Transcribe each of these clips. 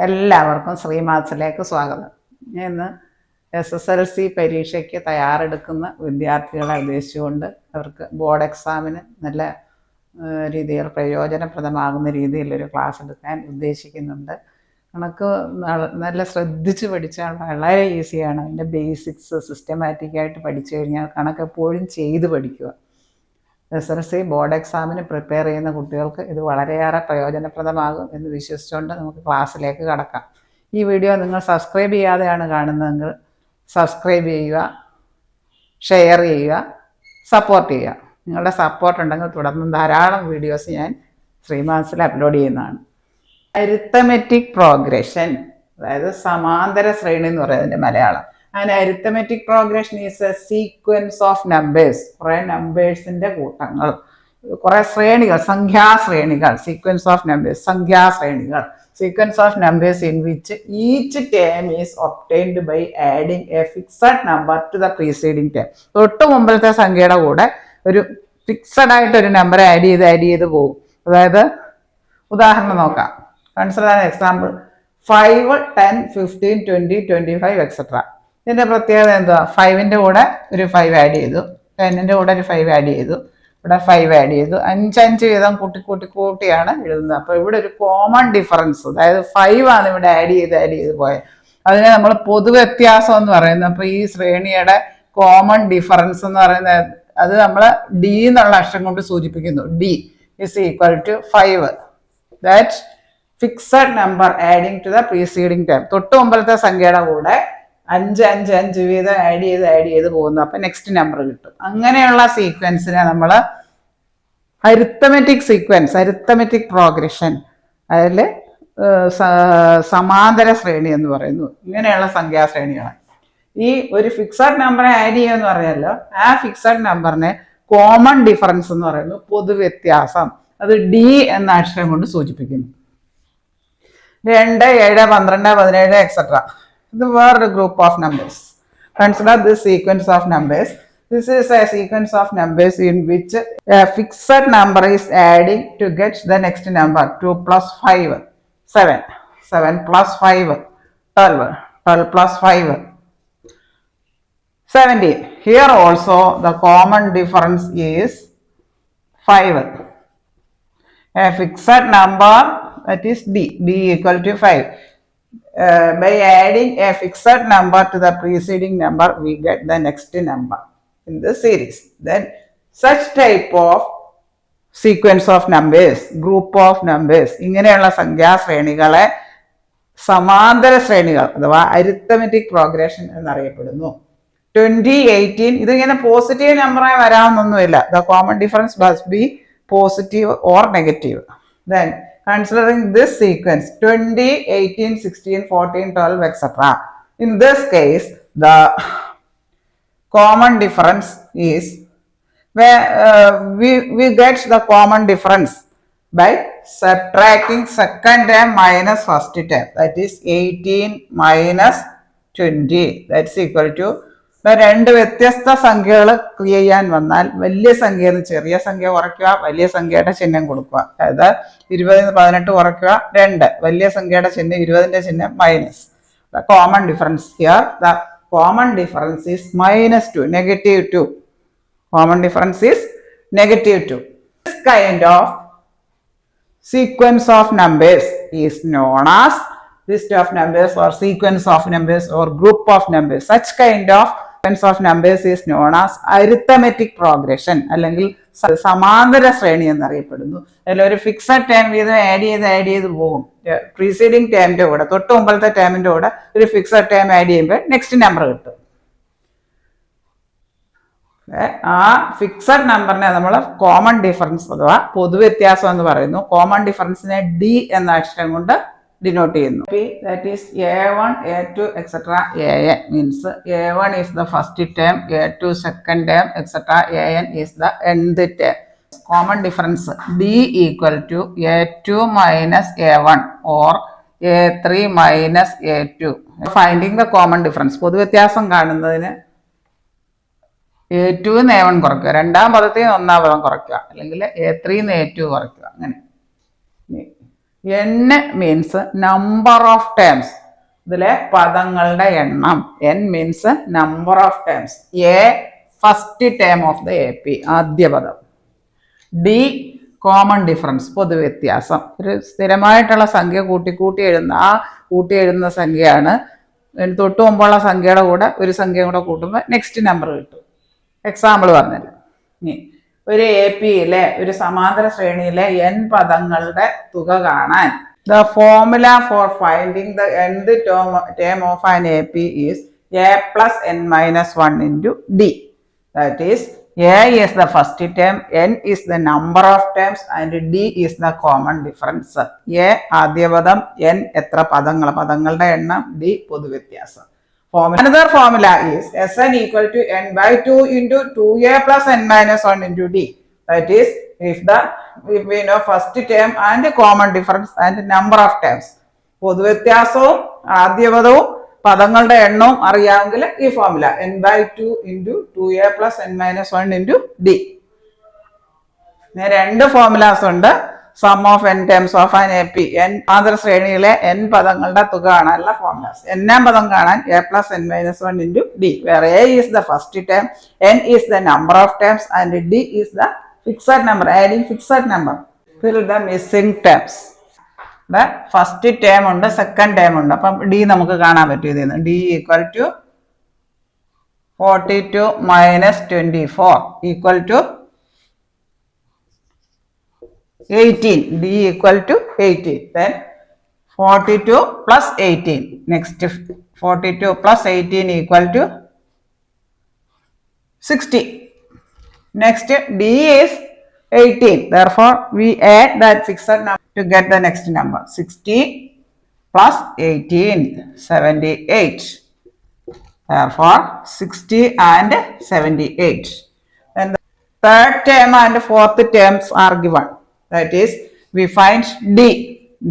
എല്ലാവർക്കും ശ്രീമാത്സിലേക്ക് സ്വാഗതം. ഞാൻ ഇന്ന് SSLC പരീക്ഷയ്ക്ക് തയ്യാറെടുക്കുന്ന വിദ്യാർത്ഥികളെ ഉദ്ദേശിച്ചുകൊണ്ട് അവർക്ക് ബോർഡ് എക്സാമിന് നല്ല രീതിയിൽ പ്രയോജനപ്രദമാകുന്ന രീതിയിലൊരു ക്ലാസ് എടുക്കാൻ ഉദ്ദേശിക്കുന്നുണ്ട്. കണക്ക് നല്ല ശ്രദ്ധിച്ച് പഠിച്ചാൽ വളരെ ഈസിയാണ്. അതിൻ്റെ ബേസിക്സ് സിസ്റ്റമാറ്റിക്കായിട്ട് പഠിച്ചു കഴിഞ്ഞാൽ കണക്ക് എപ്പോഴും ചെയ്ത് പഠിക്കുക. SSLC ബോർഡ് എക്സാമിന് പ്രിപ്പയർ ചെയ്യുന്ന കുട്ടികൾക്ക് ഇത് വളരെയേറെ പ്രയോജനപ്രദമാകും എന്ന് വിശ്വസിച്ചുകൊണ്ട് നമുക്ക് ക്ലാസ്സിലേക്ക് കടക്കാം. ഈ വീഡിയോ നിങ്ങൾ സബ്സ്ക്രൈബ് ചെയ്യാതെയാണ് കാണുന്നതെങ്കിൽ സബ്സ്ക്രൈബ് ചെയ്യുക, ഷെയർ ചെയ്യുക, സപ്പോർട്ട് ചെയ്യുക. നിങ്ങളുടെ സപ്പോർട്ട് ഉണ്ടെങ്കിൽ തുടർന്നും ധാരാളം വീഡിയോസ് ഞാൻ ശ്രീമാത്സിൽ അപ്ലോഡ് ചെയ്യുന്നതാണ്. അരിത്തമെറ്റിക് പ്രോഗ്രഷൻ, അതായത് സമാന്തര ശ്രേണി എന്ന് പറയുന്നതിൻ്റെ Malayalam. And arithmetic progression is a sequence of numbers. കുറേ നമ്പേഴ്സിൻ്റെ കൂട്ടങ്ങൾ, കുറേ ശ്രേണികൾ, സംഖ്യാശ്രേണികൾ. സീക്വൻസ് ഓഫ് നമ്പേഴ്സ്, സംഖ്യാശ്രേണികൾ. Sequence of numbers in which each term is obtained by adding a fixed number to the preceding term. തൊട്ട് മുമ്പിലത്തെ സംഖ്യയുടെ കൂടെ ഒരു ഫിക്സഡ് ആയിട്ടൊരു നമ്പർ ആഡ് ചെയ്ത് പോകും. അതായത് ഉദാഹരണം നോക്കാം. Consider an example. 5, 10, 15, 20, 25 എക്സെട്ര. ഇതിൻ്റെ പ്രത്യേകത എന്താ? 5ൻ്റെ കൂടെ ഒരു 5 ആഡ് ചെയ്തു, 10ൻ്റെ കൂടെ ഒരു 5 ആഡ് ചെയ്തു, ഇവിടെ 5 ആഡ് ചെയ്തു. 5 വീതം കൂട്ടിയാണ് എഴുതുന്നത്. അപ്പോൾ ഇവിടെ ഒരു കോമൺ ഡിഫറൻസ്, അതായത് 5 ആണ് ഇവിടെ ആഡ് ചെയ്ത് പോയത്. അതിനെ നമ്മൾ പൊതുവ്യത്യാസം എന്ന് പറയുന്നത്. അപ്പോൾ ഈ ശ്രേണിയുടെ കോമൺ ഡിഫറൻസ് എന്ന് പറയുന്നത് അത് നമ്മൾ ഡി എന്നുള്ള അക്ഷരം കൊണ്ട് സൂചിപ്പിക്കുന്നു. D is equal to 5. That fixed number adding to the preceding term. തൊട്ട് മുമ്പത്തെ സംഖ്യയുടെ കൂടെ 5 വീതം ആഡ് ചെയ്ത് പോകുന്നു. അപ്പം നെക്സ്റ്റ് നമ്പർ കിട്ടും. അങ്ങനെയുള്ള സീക്വൻസിനെ നമ്മൾ അരിത്തമെറ്റിക് സീക്വൻസ്, അരിത്തമെറ്റിക് പ്രോഗ്രഷൻ, അതിൽ സമാന്തര ശ്രേണി എന്ന് പറയുന്നു. ഇങ്ങനെയുള്ള സംഖ്യാശ്രേണികളാണ്. ഈ ഒരു ഫിക്സഡ് നമ്പറെ ആഡ് ചെയ്യുമെന്ന് പറഞ്ഞല്ലോ, ആ ഫിക്സഡ് നമ്പറിനെ കോമൺ ഡിഫറൻസ് എന്ന് പറയുന്നു, പൊതുവ്യത്യാസം. അത് ഡി എന്ന അക്ഷരം കൊണ്ട് സൂചിപ്പിക്കുന്നു. 2, 7, 12, 17 എക്സെട്ര. ഇത് വേറൊരു group of numbers. Consider this sequence of numbers. This is a sequence of numbers in which a fixed number is adding to get the next number. 2 plus 5, 7. 7 plus 5, 12. 12 plus 5, 17. Here also the common difference is 5. A fixed number, that is D equal to 5. By adding a fixed number to the preceding number, we get the next number in the series. Then such type of sequence of numbers, group of numbers, ഇങ്ങനെയുള്ള സംഖ്യാശ്രേണികളെ സമാന്തര ശ്രേണികൾ അഥവാ arithmetic progression എന്നറിയപ്പെടുന്നു. 20, 18 ഇതിങ്ങനെ positive നമ്പറായി വരാമെന്നൊന്നുമില്ല. The common difference must be positive or negative. Then considering this sequence 20, 18, 16, 14, 12 etc. In this case the common difference is where we get the common difference by subtracting second term minus first term, that is 18 minus 20, that's equal to രണ്ട് വ്യത്യസ്ത സംഖ്യകൾ ചെയ്യാൻ വന്നാൽ വലിയ സംഖ്യയിൽ നിന്ന് ചെറിയ സംഖ്യ കുറയ്ക്കുക, വലിയ സംഖ്യയുടെ ചിഹ്നം കൊടുക്കുക. അതായത് 20 18 കുറയ്ക്കുക 2, വലിയ സംഖ്യയുടെ ചിഹ്നം 20ന്റെ ചിഹ്നം minus. The common difference here, the common difference is -2, -2. Common difference is -2. This kind of sequence of numbers is known as list of numbers or sequence of numbers or group of numbers. Such kind of sequence of numbers is known as arithmetic progression, അല്ലെങ്കിൽ സമാന്തര ശ്രേണി എന്നറിയപ്പെടുന്നു. അതിലൊരു fixed term വീതം add ചെയ്ത് പോകും. പ്രീസീഡിങ് ടേമിന്റെ കൂടെ, തൊട്ട് മുമ്പത്തെ ടേമിന്റെ കൂടെ ഒരു ഫിക്സഡ് ടേം ആഡ് ചെയ്യുമ്പോൾ നെക്സ്റ്റ് നമ്പർ കിട്ടും. ആ ഫിക്സഡ് നമ്പറിനെ നമ്മൾ കോമൺ ഡിഫറൻസ് അഥവാ പൊതുവ്യത്യാസം എന്ന് പറയുന്നു. കോമൺ ഡിഫറൻസിനെ ഡി എന്ന അക്ഷരം കൊണ്ട് denote ചെയ്യുന്നു. That is A1, A2 etc. AN means A1 is the first term, A2 second term etc. AN is the nth term. Common difference D equal to A2 minus A1 or A3 minus A2. Finding the common difference. പൊതുവ്യത്യാസം കാണുന്നതിന് A2 ന്ന് A1 കുറയ്ക്കുക, രണ്ടാം പദത്തിൽ നിന്ന് ഒന്നാം പദം കുറയ്ക്കുക, അല്ലെങ്കിൽ A3 ന്ന് A2 കുറയ്ക്കുക. അങ്ങനെ n means number of terms, ഇതിലെ പദങ്ങളുടെ എണ്ണം. n means number of terms. A first term of the AP, ആദ്യ പദം. ഡി കോമൺ ഡിഫറൻസ്, പൊതുവ്യത്യാസം. ഒരു സ്ഥിരമായിട്ടുള്ള സംഖ്യ കൂട്ടി എഴുതുന്ന, ആ കൂട്ടി എഴുതുന്ന സംഖ്യയാണ്. തൊട്ട് മുമ്പുള്ള സംഖ്യയുടെ കൂടെ ഒരു സംഖ്യ കൂടെ കൂട്ടുമ്പോൾ നെക്സ്റ്റ് നമ്പർ കിട്ടും. എക്സാമ്പിൾ പറഞ്ഞില്ല. ഇനി ഒരു APയിലെ ഒരു സമാന്തര ശ്രേണിയിലെ n പദങ്ങളുടെ തുക കാണാൻ the formula for finding the nth term of an AP is a plus n minus 1 into d. That is, a is the first term, n is the number of terms and d is the common difference. a ആദ്യ പദം, n എത്ര പദങ്ങൾ, പദങ്ങളുടെ എണ്ണം, d പൊതുവ്യത്യാസം. Another formula is Sn equal to n by 2 into 2a plus n minus 1 into d. That is, if we know first term and common difference and number of terms. പൊതുവ്യത്യാസവും ആദ്യപദവും പദങ്ങളുടെ എണ്ണവും അറിയാമെങ്കിൽ ഈ formula n by 2 into 2a plus n minus 1 into d. രണ്ട് formulas ഉണ്ട്. Sum of n terms of an AP, n ആന്തര ശ്രേണിയിലെ n പദങ്ങളുടെ തുക കാണാനുള്ള ഫോർമുലാസ്. n പദം കാണാൻ a plus n minus 1 into d, where a is the first term, n is the number of terms and d is the fixed number, adding fixed number. Fill the missing terms. First term ഉണ്ട്, second term ഉണ്ട്. അപ്പം d നമുക്ക് കാണാൻ പറ്റും. ഇതിൽ d equal to 42 minus 24 equal to 18. d equal to 18. Then 42 plus 18. Next 42 plus 18 equal to 60. Next d is 18. Therefore, we add that fixed number to get the next number. 60 plus 18, 78. Therefore, 60 and 78. Then the third term and fourth terms are given. That is, we find d.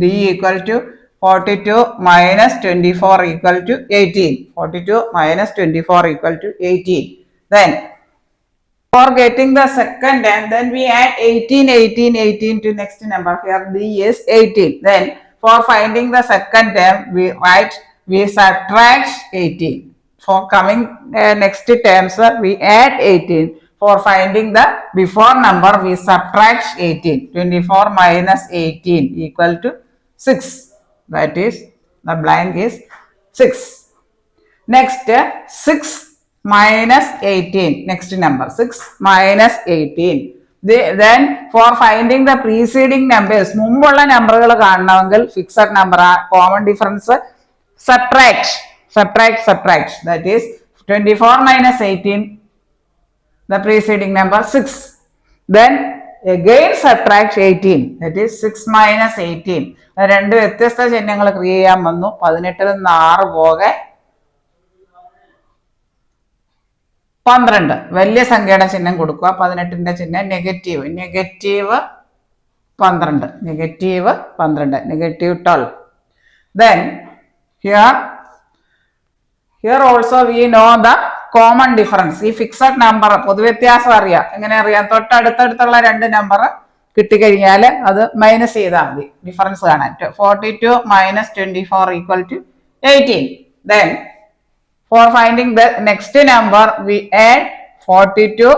d equal to 42 minus 24 equal to 18. 42 minus 24 equal to 18. Then, for getting the second term, then we add 18, 18, 18 to next number. Here d is 18. Then, for finding the second term, we subtract 18. For coming next terms, we add 18. For finding the before number, we subtract 18. 24 minus 18 equal to 6. That is, the blank is 6. Next, 6 minus 18. Next number, 6 minus 18. Then, for finding the preceding numbers, മുമ്പുള്ള നമ്പറുകൾ കാണണമെങ്കിൽ fixed number, common difference subtract. That is, 24 minus 18. The preceding number 6. Then again subtract 18. That is 6 minus 18. രണ്ട് വ്യത്യസ്ത ചിഹ്നങ്ങൾ create ചെയ്യാൻ വന്നു. 18 നിന്ന് 6 പോകെ 12. വലിയ സംഖ്യയുടെ ചിഹ്നം കൊടുക്കുക. 18ന്റെ ചിഹ്നം negative 12. Negative 12. Then here also we know the common difference. ഈ ഫിക്സഡ് നമ്പർ പൊതുവ്യത്യാസം അറിയാം. എങ്ങനെ അറിയാം? തൊട്ടടുത്തുള്ള രണ്ട് നമ്പർ കിട്ടിക്കഴിഞ്ഞാൽ അത് മൈനസ് ചെയ്താൽ മതി ഡിഫറൻസ് കാണാൻ. 42 minus 24 equal to 18. Then for finding the next number, we add 42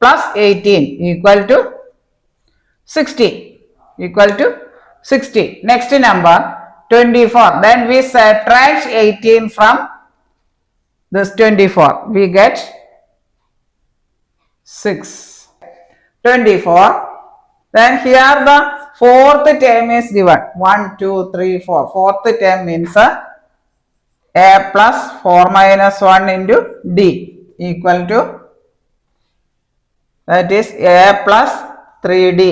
plus 18 equal to 60. Next number 24. Then we subtract 18 from this 24. We get 6. 24. Then here the fourth term is given. 1, 2, 3, 4. Fourth term means a plus 4 minus 1 into d equal to, that is, a plus 3d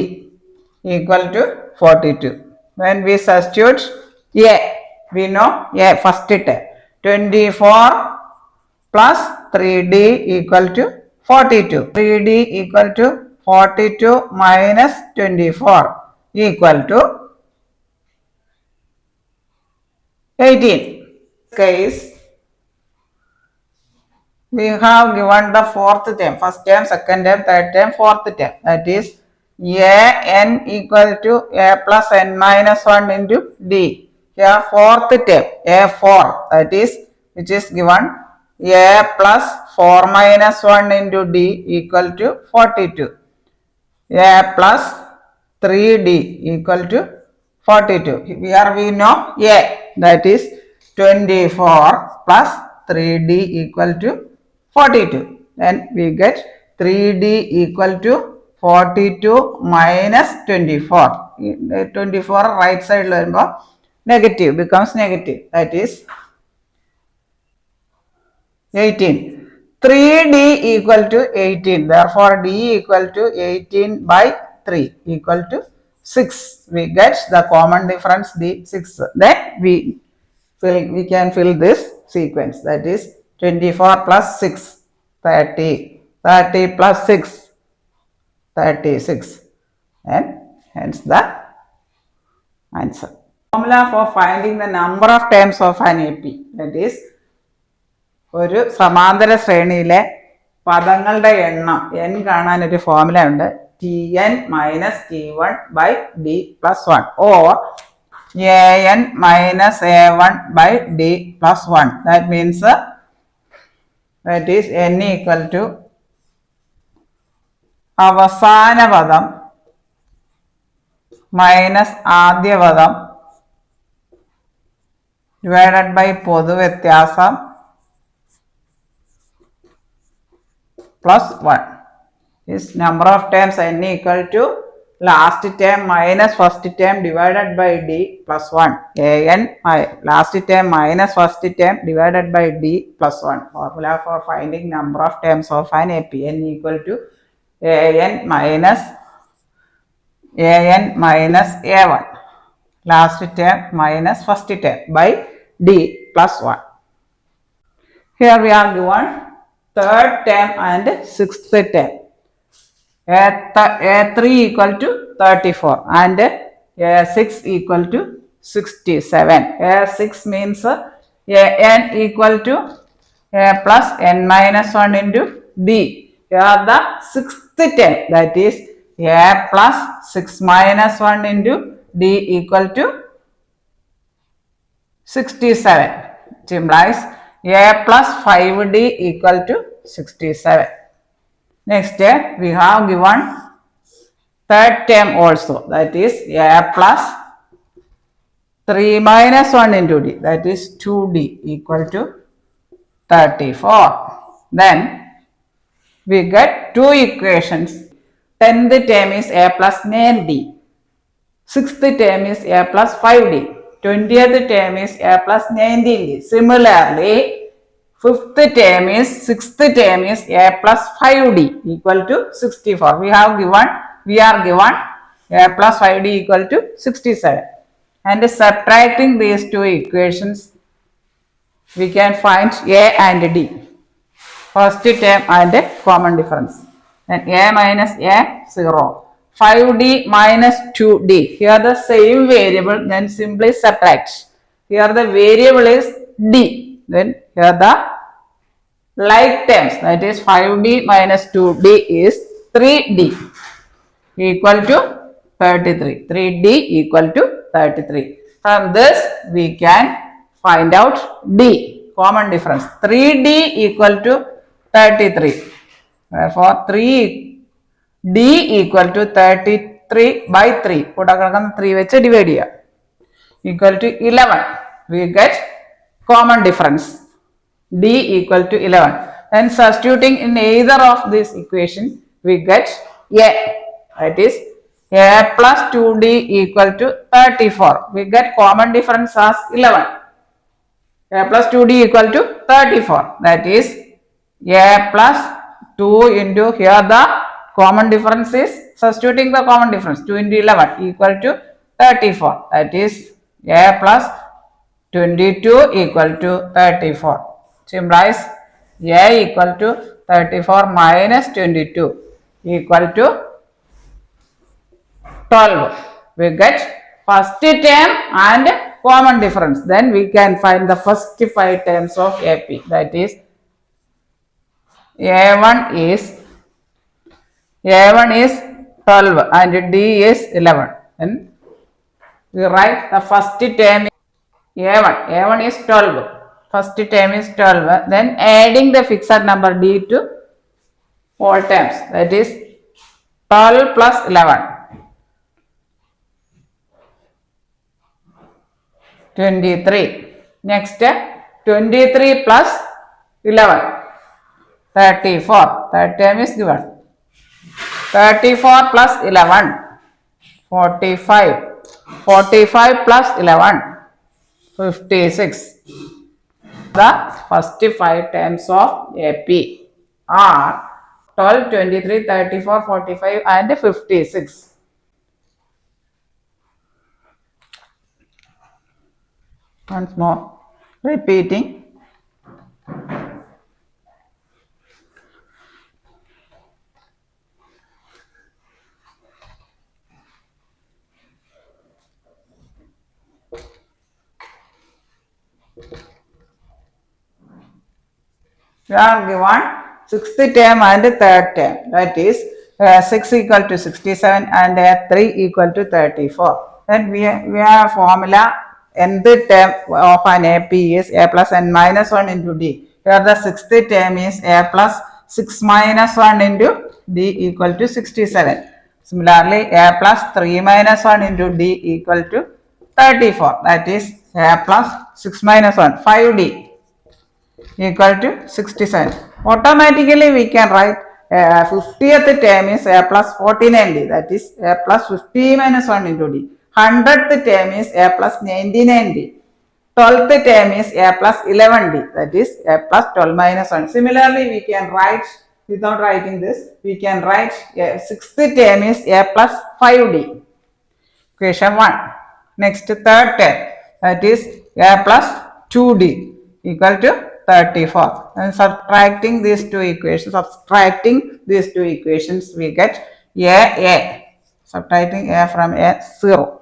equal to 42. When we substitute a, we know a first term. 24 plus 3d equal to 42. 3d equal to 42 minus 24 equal to 18. Case, we have given the fourth term, first term, second term, third term, fourth term. That is, an equal to a plus n minus 1 into d. Here fourth term a4, that is, which is given a plus 4 minus 1 into d equal to 42. A plus 3d equal to 42. Here we know a, that is 24 plus 3d equal to 42. Then we get 3d equal to 42 minus 24. 24 right side negative becomes negative, that is 18. 3d equal to 18. Therefore, d equal to 18 by 3 equal to 6. We get the common difference d 6. Then we can fill this sequence, that is 24 plus 6 30. 30 plus 6 36, and hence the answer. Formula for finding the number of terms of an AP, that is, ഒരു സമാന്തര ശ്രേണിയിലെ പദങ്ങളുടെ എണ്ണം n കാണാൻ ഒരു formula ഉണ്ട്, tn minus t1 by d plus 1 or an minus a1 by d plus 1. That means that is n equal to അവസാന പദം മൈനസ് ആദ്യ പദം divided by പൊതുവ്യത്യാസം plus 1 is number of terms n equal to last term minus first term divided by d plus 1. an last term minus first term divided by d plus 1. Formula for finding number of terms of an AP, n equal to an minus a1 last term minus first term by d plus 1. Here we are given third term and sixth term. A3 equal to 34 and A6 equal to 67. A6 means an equal to a plus n minus 1 into d. Here the sixth term, that is a plus 6 minus 1 into d equal to 67. It implies a plus 5d equal to 67. Next, we have given third term also, that is a plus 3 minus 1 into d, that is 2d equal to 34. Then we get two equations. 10th term is a plus 9d. 6th term is a plus 5d. 20th term is a plus 19d. Similarly, 5th term is 6th term is a plus 5d equal to 64. We are given a plus 5d equal to 67. And subtracting these two equations, we can find a and d. First term and common difference. Then a minus a 0. 5d minus 2d. Here the same variable, then simply subtract. Here the variable is d. Then here the like terms, that is 5d minus 2d is 3d equal to 33. 3d equal to 33. From this we can find out d, common difference. 3d equal to 33. Therefore 3d equal to 33 by 3. Put 3 വെച്ച് divide ചെയ്യുക. Equal to 11. We get common difference. D equal to 11. And substituting in either of this equation, we get a, that is a plus 2d equal to 34. We get common difference as 11. A plus 2d equal to 34. That is a plus 2 into, here the common difference is, substituting the common difference, 2 into 11 equal to 34. That is a plus 22 equal to 34. Which implies a equal to 34 minus 22 equal to 12. We get first term and common difference. Then we can find the first 5 terms of AP. That is A1 is 12 and D is 11. Then we write the first term A1. A1 is 12. First term is 12. Then adding the fixed number D to all terms. That is 12 plus 11. 23. Next 23 plus 11. 34. Third term is given. 34 plus 11. 45. 45 plus 11. 56. The first 5 terms of AP are 12, 23, 34, 45 and 56. Once more, repeating. We are given sixth term and third term. That is 6 equal to 67 and 3 equal to 34. Then we have formula nth term of an AP is A plus n minus 1 into D. Here the sixth term is A plus 6 minus 1 into D equal to 67. Similarly, A plus 3 minus 1 into D equal to 34. That is A plus 6 minus 1, 5D equal to 67. Automatically we can write 50th term is A plus 49D, that is A plus 50 minus 1 into D. 100th term is A plus 99D. 12th term is A plus 11D, that is A plus 12 minus 1. Similarly, we can write, without writing this, we can write 6th term is A plus 5D. Equation 1. Next, third term, that is A plus 2D equal to 34. And subtracting these two equations, we get A. Subtracting A from A, 0.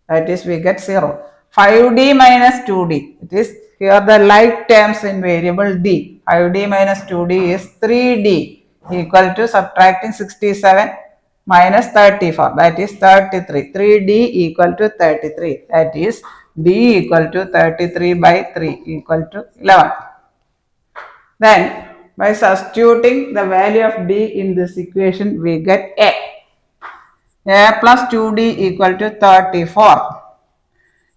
That is, we get 0. 5D minus 2D. It is here the like terms in variable D. 5D minus 2D is 3D equal to subtracting 67 minus 34. That is 33. 3D equal to 33. That is D equal to 33 by 3 equal to 11. Then by substituting the value of D in this equation, we get A. A plus 2D equal to 34.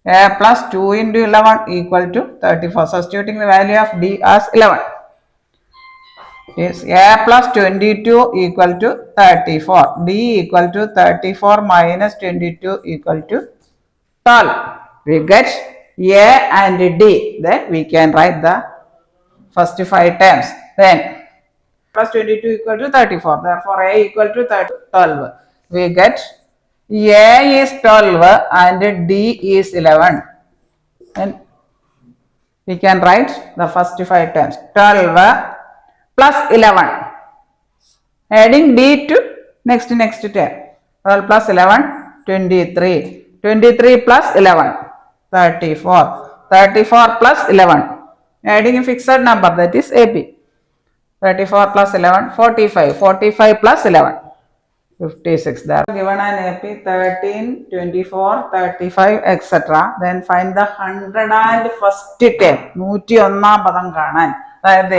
A plus 2 into 11 equal to 34. Substituting the value of D as 11. Yes, A plus 22 equal to 34. D equal to 34 minus 22 equal to 12. We get A and D. Then we can write the first 5 terms. Then plus 22 equal to 34. Therefore, A equal to 12. We get A is 12 and D is 11. And we can write the first 5 terms. 12 plus 11. Adding D to next term. 12 plus 11, 23. 23 plus 11, 34. 34 plus 11. Adding a fixed number, that is AP. 34 plus 11, 45. 45 plus 11, 56. There given an AP 13, 24, 35, etc. Then find the 101st term. 101 പദം കാണാൻ. അതായത് A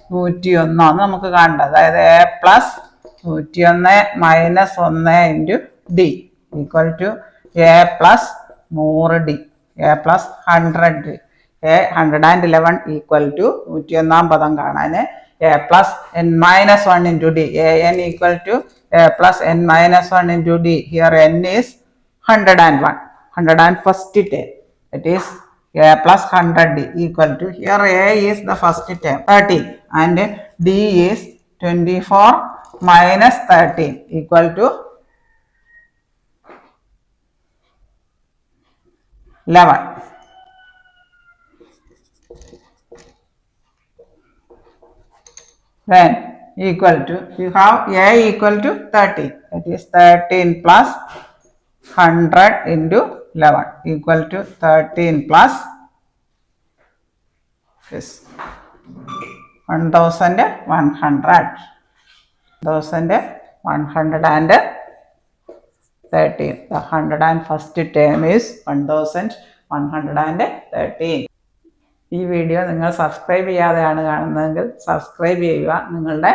101 നമുക്ക് കാണണ്ട. അതായത് A plus 101 minus 1 into D equal to A plus 100D. A plus 100D. A 111 equal to 101 പദം കാണാൻ A plus n minus 1 into D. A n equal to A plus n minus 1 into D. Here n is 101. 101st term. It is A plus 100D equal to, here A is the first term, 13. And D is 24 minus 13 equal to 11. Then equal to, you have A equal to 13. That is 13 plus 100 into 11 equal to 13 plus 1100. 1110. 13. The 101st term is 1113. ഈ video നിങ്ങൾ subscribe ചെയ്യാതെയാണ് കാണുന്നതെങ്കിൽ subscribe ചെയ്യുക. നിങ്ങളുടെ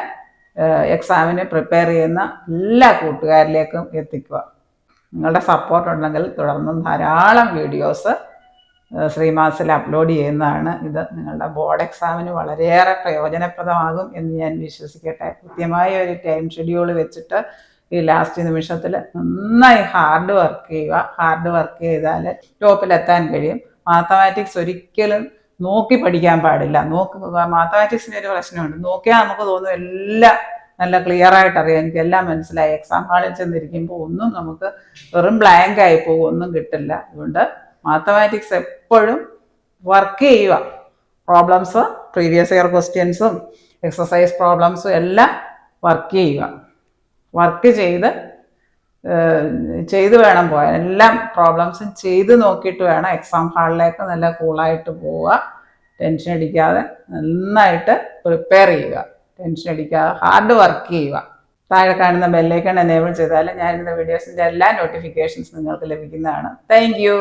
എക്സാമിന് prepare ചെയ്യുന്ന എല്ലാ കൂട്ടുകാരിലേക്കും എത്തിക്കുക. നിങ്ങളുടെ സപ്പോർട്ട് ഉണ്ടെങ്കിൽ തുടർന്നും ധാരാളം വീഡിയോസ് ശ്രീമാസിൽ അപ്ലോഡ് ചെയ്യുന്നതാണ്. ഇത് നിങ്ങളുടെ ബോർഡ് എക്സാമിന് വളരെയേറെ പ്രയോജനപ്രദമാകും എന്ന് ഞാൻ വിശ്വസിക്കട്ടെ. കൃത്യമായ ഒരു ടൈം ഷെഡ്യൂൾ വെച്ചിട്ട് ഈ ലാസ്റ്റ് നിമിഷത്തിൽ നന്നായി ഹാർഡ് വർക്ക് ചെയ്യുക. ഹാർഡ് വർക്ക് ചെയ്താൽ ടോപ്പിലെത്താൻ കഴിയും. മാത്തമാറ്റിക്സ് ഒരിക്കലും നോക്കി പഠിക്കാൻ പാടില്ല. മാത്തമാറ്റിക്സിന് ഒരു പ്രശ്നമുണ്ട്. നോക്കിയാൽ നമുക്ക് തോന്നും എല്ലാം നല്ല ക്ലിയർ ആയിട്ട് അറിയാം, എനിക്കെല്ലാം മനസ്സിലായി. എക്സാം ഹാളിൽ ചെന്നിരിക്കുമ്പോൾ ഒന്നും നമുക്ക് വെറും ബ്ലാങ്ക് ആയി പോകും, ഒന്നും കിട്ടില്ല. അതുകൊണ്ട് മാത്തമാറ്റിക്സ് എപ്പോഴും വർക്ക് ചെയ്യുക. പ്രോബ്ലംസ്, പ്രീവിയസ് ഇയർ ക്വസ്റ്റ്യൻസും എക്സസൈസ് പ്രോബ്ലംസും എല്ലാം വർക്ക് ചെയ്യുക. വർക്ക് ചെയ്ത് വേണം പോകാൻ. എല്ലാം പ്രോബ്ലംസും ചെയ്ത് നോക്കിയിട്ട് വേണം എക്സാം ഹാളിലേക്ക് നല്ല കൂളായിട്ട് പോവുക. ടെൻഷൻ അടിക്കാതെ നന്നായിട്ട് പ്രിപ്പയർ ചെയ്യുക. ടെൻഷൻ അടിക്കാതെ ഹാർഡ് വർക്ക് ചെയ്യുക. താഴെ കാണുന്ന ബെല്ലൈക്കൺ എനേബിൾ ചെയ്താൽ ഞാനിരുന്ന വീഡിയോസിൻ്റെ എല്ലാ നോട്ടിഫിക്കേഷൻസ് നിങ്ങൾക്ക് ലഭിക്കുന്നതാണ്. Thank you.